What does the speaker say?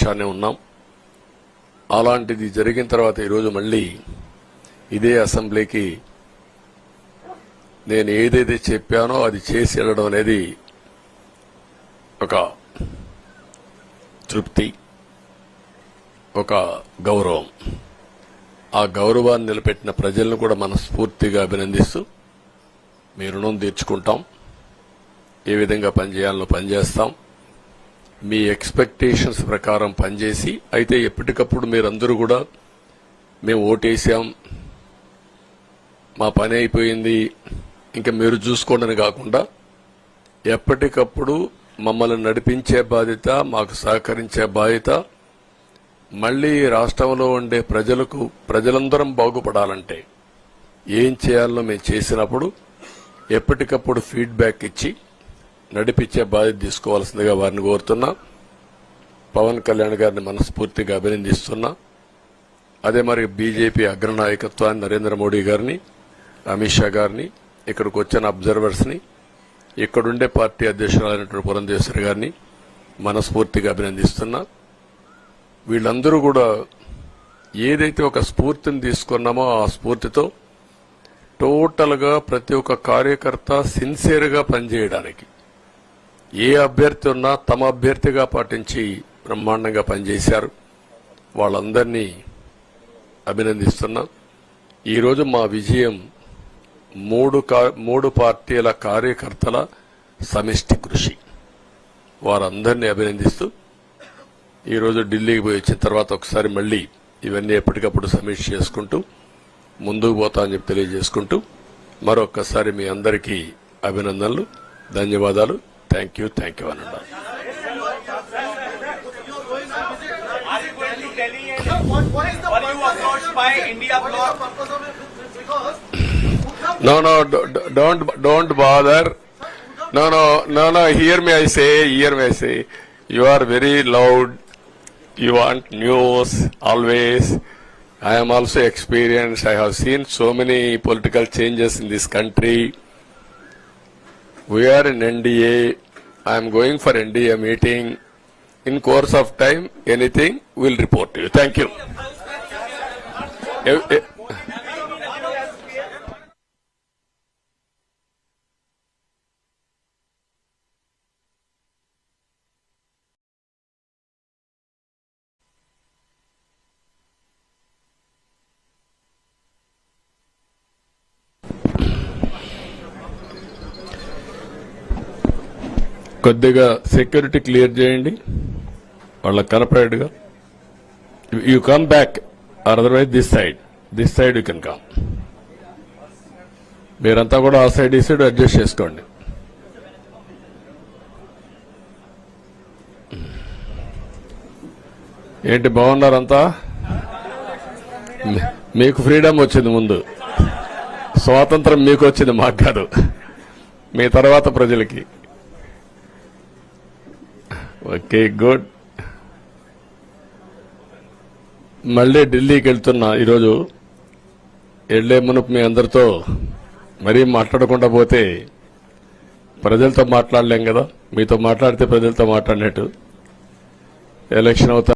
ప్రతిపక్షాన్ని ఉన్నాం. అలాంటిది జరిగిన తర్వాత ఈరోజు మళ్ళీ ఇదే అసెంబ్లీకి నేను ఏదైతే చెప్పానో అది చేసి వెళ్ళడం అనేది ఒక తృప్తి, ఒక గౌరవం. ఆ గౌరవాన్ని నిలబెట్టిన ప్రజలను కూడా మనస్ఫూర్తిగా అభినందిస్తూ మీ రుణం తీర్చుకుంటాం. ఏ విధంగా పనిచేయాలో పనిచేస్తాం. మీ ఎక్స్పెక్టేషన్స్ ప్రకారం పనిచేసి, అయితే ఎప్పటికప్పుడు మీరందరూ కూడా మేము ఓటేసాం, మా పని అయిపోయింది, ఇంకా మీరు చూసుకోండి కాకుండా ఎప్పటికప్పుడు మమ్మల్ని నడిపించే బాధ్యత, మాకు సహకరించే బాధ్యత, మళ్లీ రాష్ట్రంలో ఉండే ప్రజలందరం బాగుపడాలంటే ఏం చేయాలో మేము చేసినప్పుడు ఎప్పటికప్పుడు ఫీడ్బ్యాక్ ఇచ్చి నడిపించే బాధ్యత తీసుకోవాల్సిందిగా వారిని కోరుతున్నా. పవన్ కళ్యాణ్ గారిని మనస్ఫూర్తిగా అభినందిస్తున్నా. అదే మరి బీజేపీ అగ్రనాయకత్వాన్ని, నరేంద్ర మోడీ గారిని, అమిత్ షా గారిని, ఇక్కడికి వచ్చిన అబ్జర్వర్స్ ని, ఇక్కడుండే పార్టీ అధ్యక్షురాలైనటువంటి పురంధేశ్వరి గారిని మనస్ఫూర్తిగా అభినందిస్తున్నా. వీళ్ళందరూ కూడా ఏదైతే ఒక స్ఫూర్తిని తీసుకున్నామో ఆ స్ఫూర్తితో టోటల్ గా ప్రతి ఒక్క కార్యకర్త సిన్సియర్ గా పనిచేయడానికి, ఏ అభ్యర్థి ఉన్నా తమ అభ్యర్థిగా పాటించి బ్రహ్మాండంగా పనిచేశారు. వాళ్ళందరినీ అభినందిస్తున్నా. ఈరోజు మా విజయం మూడు పార్టీల కార్యకర్తల సమిష్టి కృషి. వారందరినీ అభినందిస్తూ ఈరోజు ఢిల్లీకి పోయి వచ్చిన తర్వాత ఒకసారి మళ్లీ ఇవన్నీ ఎప్పటికప్పుడు సమీక్ష చేసుకుంటూ ముందుకు పోతా అని చెప్పి తెలియజేసుకుంటూ మరొక్కసారి మీ అందరికీ అభినందనలు, ధన్యవాదాలు. థ్యాంక్ యూ అనండి. No, don't bother. No, hear me, I say. You are very loud. You want news always. I am also experienced. I have seen so many political changes in this country. We are in NDA. I am going for NDA meeting. In course of time, anything will report to you. Thank you. కొద్దిగా security clear చేయండి, వాళ్ళకి కనపడేట్టుగా. You come back, or otherwise this side you can come. మీరంతా కూడా ఆ side ఈ side adjust చేసుకోండి. ఏంటి బాగున్నారంతా? మీకు ఫ్రీడమ్ వచ్చింది, ముందు స్వాతంత్రం మీకు వచ్చింది, మాకు కాదు. మీ తర్వాత ప్రజలకి. Okay, good. మళ్ళీ ఢిల్లీకి వెళ్తున్నా. ఈరోజు వెళ్లే మునుపు మీ అందరితో మరీ మాట్లాడకుండా పోతే ప్రజలతో మాట్లాడలేం కదా. మీతో మాట్లాడితే ప్రజలతో మాట్లాడినట్టు. ఎలక్షన్ అవుతా